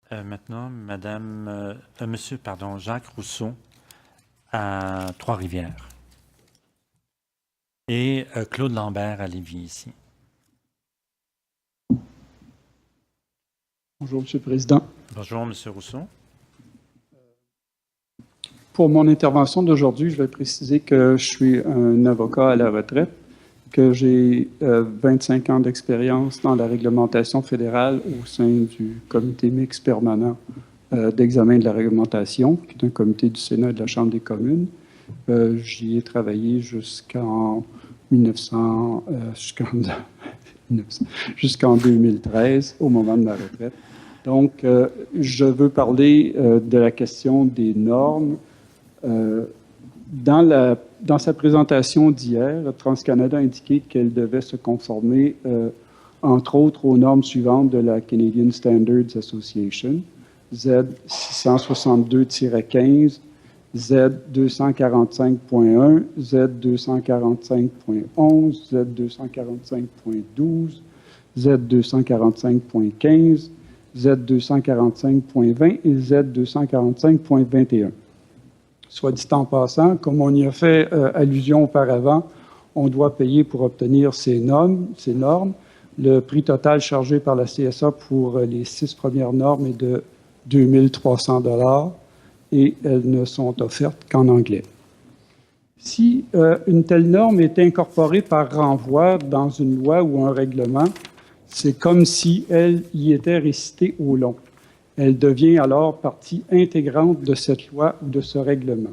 Maintenant, Monsieur, Jacques Rousseau à Trois-Rivières et Claude Lambert à Lévis ici. Bonjour, Monsieur le Président. Bonjour, Monsieur Rousseau. Pour mon intervention d'aujourd'hui, je vais préciser que je suis un avocat à la retraite, que j'ai 25 ans d'expérience dans la réglementation fédérale au sein du comité mixte permanent d'examen de la réglementation, qui est un comité du Sénat et de la Chambre des communes. J'y ai travaillé jusqu'en 2013, au moment de ma retraite. Donc, je veux parler de la question des normes. Dans sa présentation d'hier, TransCanada a indiqué qu'elle devait se conformer, entre autres, aux normes suivantes de la Canadian Standards Association, Z662-15, Z245.1, Z245.11, Z245.12, Z245.15, Z245.20 et Z245.21. Soit dit en passant, comme on y a fait allusion auparavant, on doit payer pour obtenir ces normes. Le prix total chargé par la CSA pour les 6 premières normes est de 2 300 $ et elles ne sont offertes qu'en anglais. Si une telle norme est incorporée par renvoi dans une loi ou un règlement, c'est comme si elle y était récitée au long. Elle devient alors partie intégrante de cette loi ou de ce règlement.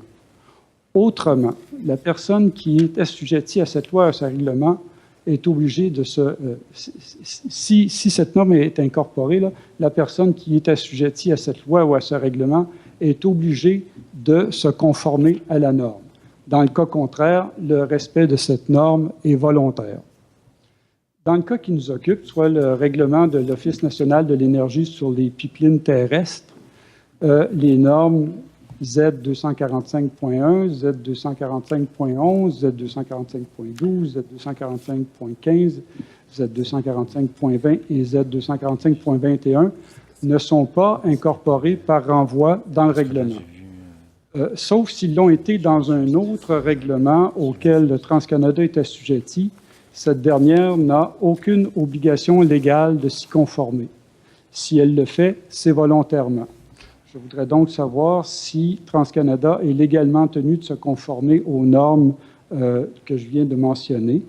Autrement, la personne qui est assujettie à cette loi ou à ce règlement est obligée de se... si cette norme est incorporée, là, la personne qui est assujettie à cette loi ou à ce règlement est obligée de se conformer à la norme. Dans le cas contraire, le respect de cette norme est volontaire. Dans le cas qui nous occupe, soit le règlement de l'Office national de l'énergie sur les pipelines terrestres, les normes Z245.1, Z245.11, Z245.12, Z245.15, Z245.20 et Z245.21 ne sont pas incorporés par renvoi dans le règlement. Sauf s'ils l'ont été dans un autre règlement auquel le TransCanada est assujetti, cette dernière n'a aucune obligation légale de s'y conformer. Si elle le fait, c'est volontairement. Je voudrais donc savoir si TransCanada est légalement tenu de se conformer aux normes que je viens de mentionner.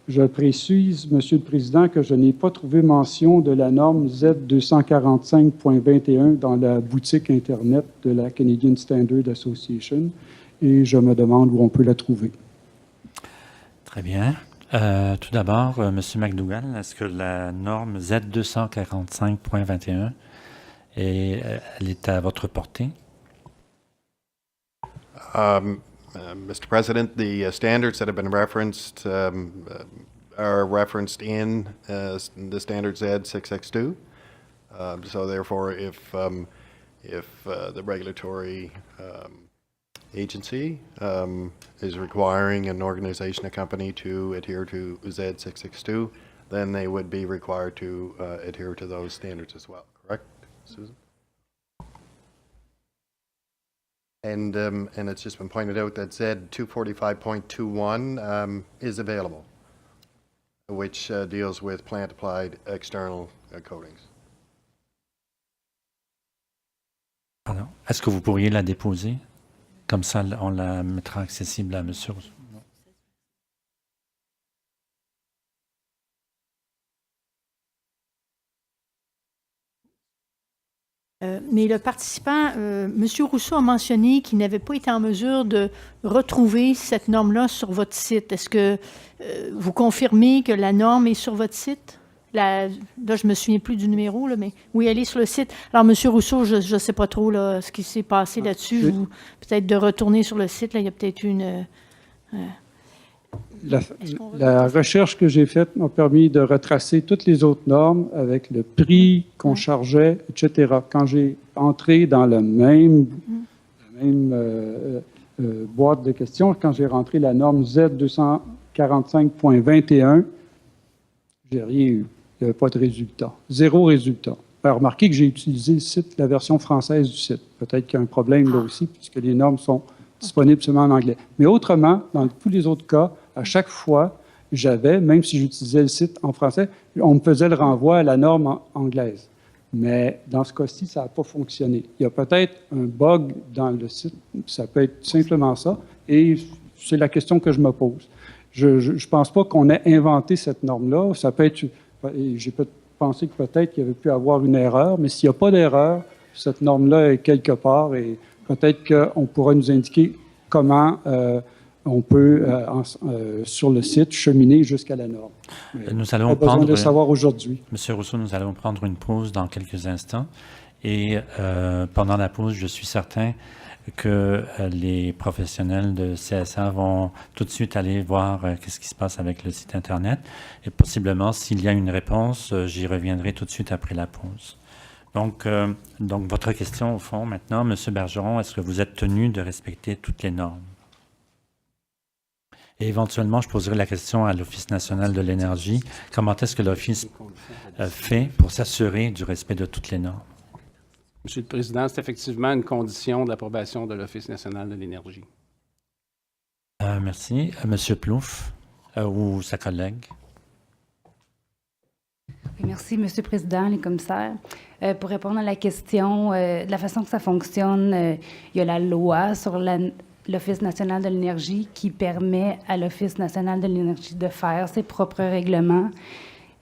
Je précise, Monsieur le Président, que je n'ai pas trouvé mention de la norme Z245.21 dans la boutique Internet de la Canadian Standards Association et je me demande où on peut la trouver. Très bien. Tout d'abord, M. McDougall, est-ce que la norme Z245.21 elle est à votre portée? Mr. President, the standards that have been referenced are referenced in the standard Z662. So therefore, if the regulatory agency is requiring an organization, a company, to adhere to Z662, then they would be required to adhere to those standards as well. Correct, Susan? And it's just been pointed out that Z245.21 is available, which deals with plant-applied external coatings. Pardon. Est-ce que vous pourriez la déposer? Comme ça, on la mettra accessible à monsieur. Mais le participant, M. Rousseau a mentionné qu'il n'avait pas été en mesure de retrouver cette norme-là sur votre site. Est-ce que vous confirmez que la norme est sur votre site? Là, je ne me souviens plus du numéro, là, mais oui, elle est sur le site. Alors, M. Rousseau, je ne sais pas trop là, ce qui s'est passé là-dessus. Peut-être de retourner sur le site. Là, il y a peut-être une... La recherche que j'ai faite m'a permis de retracer toutes les autres normes avec le prix qu'on chargeait, etc. Quand j'ai entré dans la même boîte de questions, quand j'ai rentré la norme Z245.21, j'ai rien eu. Il n'y avait pas de résultat. Zéro résultat. Remarquez que j'ai utilisé le site, la version française du site. Peut-être qu'il y a un problème là aussi, puisque les normes sont disponibles seulement en anglais. Mais autrement, dans tous les autres cas, à chaque fois, même si j'utilisais le site en français, on me faisait le renvoi à la norme anglaise. Mais dans ce cas-ci, ça n'a pas fonctionné. Il y a peut-être un bug dans le site, ça peut être simplement ça, et c'est la question que je me pose. Je ne pense pas qu'on ait inventé cette norme-là. Ça peut être, j'ai pensé que peut-être qu'il y avait pu avoir une erreur, mais s'il n'y a pas d'erreur, cette norme-là est quelque part et peut-être qu'on pourra nous indiquer comment on peut, sur le site, cheminer jusqu'à la norme. Nous allons pas besoin prendre... de le savoir aujourd'hui. Monsieur Rousseau, nous allons prendre une pause dans quelques instants. Et pendant la pause, je suis certain que les professionnels de CSA vont tout de suite aller voir qu'est-ce qui se passe avec le site Internet. Et possiblement, s'il y a une réponse, j'y reviendrai tout de suite après la pause. Donc, votre question au fond maintenant, Monsieur Bergeron, est-ce que vous êtes tenu de respecter toutes les normes? Et éventuellement, je poserai la question à l'Office national de l'énergie. Comment est-ce que l'Office fait pour s'assurer du respect de toutes les normes? Monsieur le Président, c'est effectivement une condition de l'approbation de l'Office national de l'énergie. Merci. Monsieur Plouffe ou sa collègue. Oui, merci, Monsieur le Président, les commissaires. Pour répondre à la question, de la façon que ça fonctionne, il y a la loi sur l'Office national de l'énergie qui permet à l'Office national de l'énergie de faire ses propres règlements.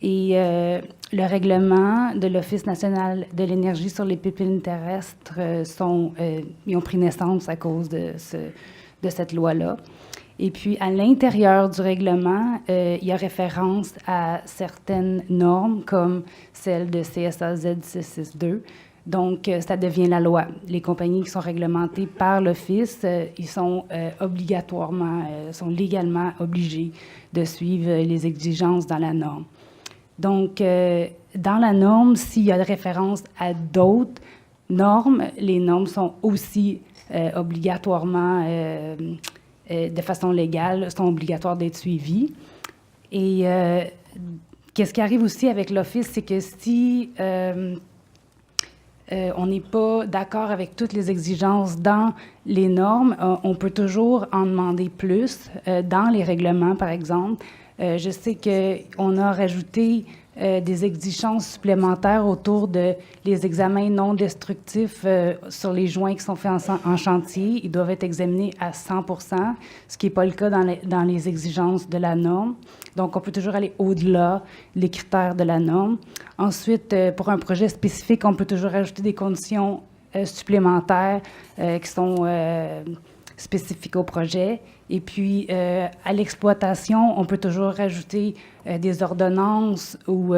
Et le règlement de l'Office national de l'énergie sur les pipelines terrestres ils ont pris naissance à cause de cette loi-là. Et puis, à l'intérieur du règlement, il y a référence à certaines normes, comme celle de CSA Z662. Donc, ça devient la loi. Les compagnies qui sont réglementées par l'Office, ils sont sont légalement obligés de suivre les exigences dans la norme. Donc, dans la norme, s'il y a référence à d'autres normes, les normes sont aussi obligatoirement, de façon légale, sont obligatoires d'être suivies. Et qu'est-ce qui arrive aussi avec l'Office, c'est que si on n'est pas d'accord avec toutes les exigences dans les normes, on peut toujours en demander plus dans les règlements, par exemple. Je sais qu'on a rajouté des exigences supplémentaires autour de les examens non destructifs sur les joints qui sont faits en chantier. Ils doivent être examinés à 100%, ce qui n'est pas le cas dans les exigences de la norme. Donc, on peut toujours aller au-delà des critères de la norme. Ensuite, pour un projet spécifique, on peut toujours ajouter des conditions supplémentaires qui sont spécifiques au projet. Et puis, à l'exploitation, on peut toujours rajouter des ordonnances ou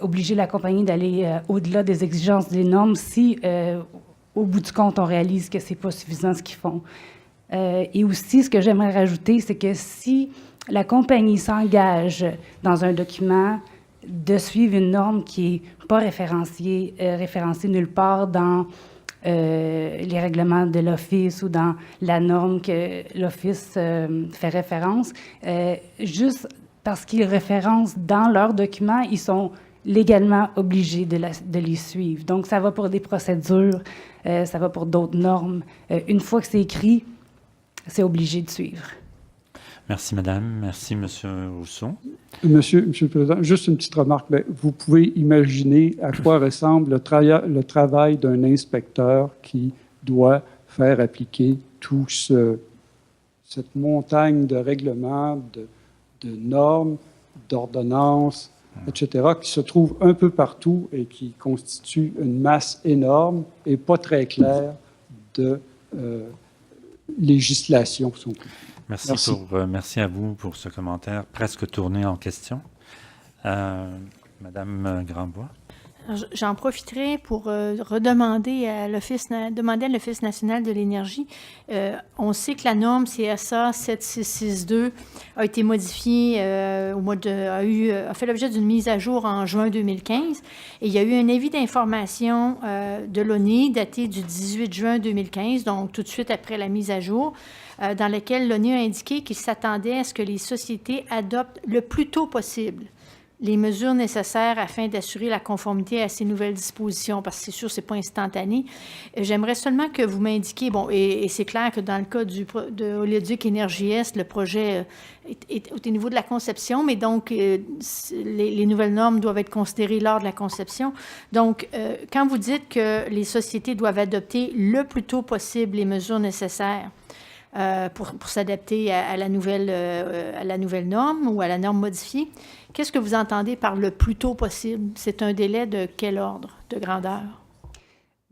obliger la compagnie d'aller au-delà des exigences des normes si, au bout du compte, on réalise que ce n'est pas suffisant ce qu'ils font. Et aussi, ce que j'aimerais rajouter, c'est que si la compagnie s'engage dans un document de suivre une norme qui n'est pas référencée nulle part dans les règlements de l'Office ou dans la norme que l'Office fait référence, juste parce qu'ils référencent dans leurs documents, ils sont légalement obligés de les suivre. Donc, ça va pour des procédures, ça va pour d'autres normes. Une fois que c'est écrit, c'est obligé de suivre. Merci, Madame. Merci, Monsieur Rousseau. Monsieur le Président, juste une petite remarque. Vous pouvez imaginer à quoi ressemble le travail d'un inspecteur qui doit faire appliquer cette montagne de règlements, de normes, d'ordonnances, etc., qui se trouvent un peu partout et qui constituent une masse énorme et pas très claire de législation, si on peut. Merci à vous pour ce commentaire presque tourné en question. Madame Grandbois. J'en profiterai pour demander à l'Office national de l'énergie. On sait que la norme CSA 7662 a été modifiée a fait l'objet d'une mise à jour en juin 2015. Et il y a eu un avis d'information de l'ONU daté du 18 juin 2015, donc tout de suite après la mise à jour, dans lequel l'ONU a indiqué qu'il s'attendait à ce que les sociétés adoptent le plus tôt possible les mesures nécessaires afin d'assurer la conformité à ces nouvelles dispositions? Parce que c'est sûr, ce n'est pas instantané. J'aimerais seulement que vous m'indiquiez, bon, et c'est clair que dans le cas de Oléoduc Énergie Est, le projet est au niveau de la conception, mais donc les nouvelles normes doivent être considérées lors de la conception. Donc, quand vous dites que les sociétés doivent adopter le plus tôt possible les mesures nécessaires pour s'adapter à la nouvelle norme ou à la norme modifiée, qu'est-ce que vous entendez par le plus tôt possible? C'est un délai de quel ordre de grandeur?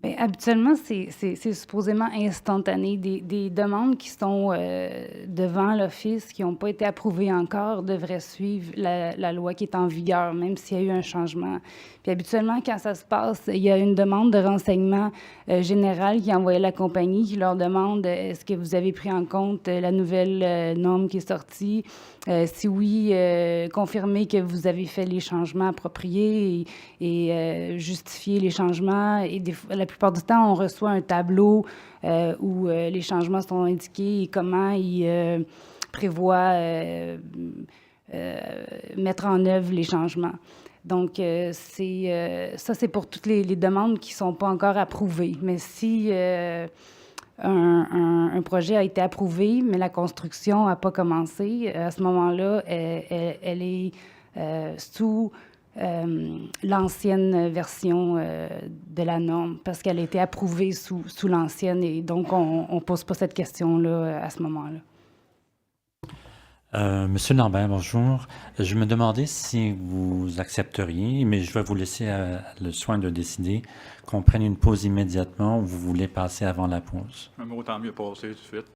Bien, habituellement, c'est supposément instantané. Des demandes qui sont devant l'Office, qui n'ont pas été approuvées encore, devraient suivre la loi qui est en vigueur, même s'il y a eu un changement. Puis habituellement, quand ça se passe, il y a une demande de renseignement général qui est envoyée à la compagnie, qui leur demande est-ce que vous avez pris en compte la nouvelle norme qui est sortie? Si oui, confirmez que vous avez fait les changements appropriés et justifier les changements. Et la plupart du temps, on reçoit un tableau où les changements sont indiqués et comment ils prévoient mettre en œuvre les changements. Donc, ça, c'est pour toutes les demandes qui ne sont pas encore approuvées. Mais si un projet a été approuvé, mais la construction n'a pas commencé, à ce moment-là, elle est sous l'ancienne version de la norme, parce qu'elle a été approuvée sous l'ancienne, et donc on ne pose pas cette question-là à ce moment-là. Monsieur Lambert, bonjour. Je me demandais si vous accepteriez, mais je vais vous laisser le soin de décider, qu'on prenne une pause immédiatement ou vous voulez passer avant la pause. Autant mieux passer tout de suite.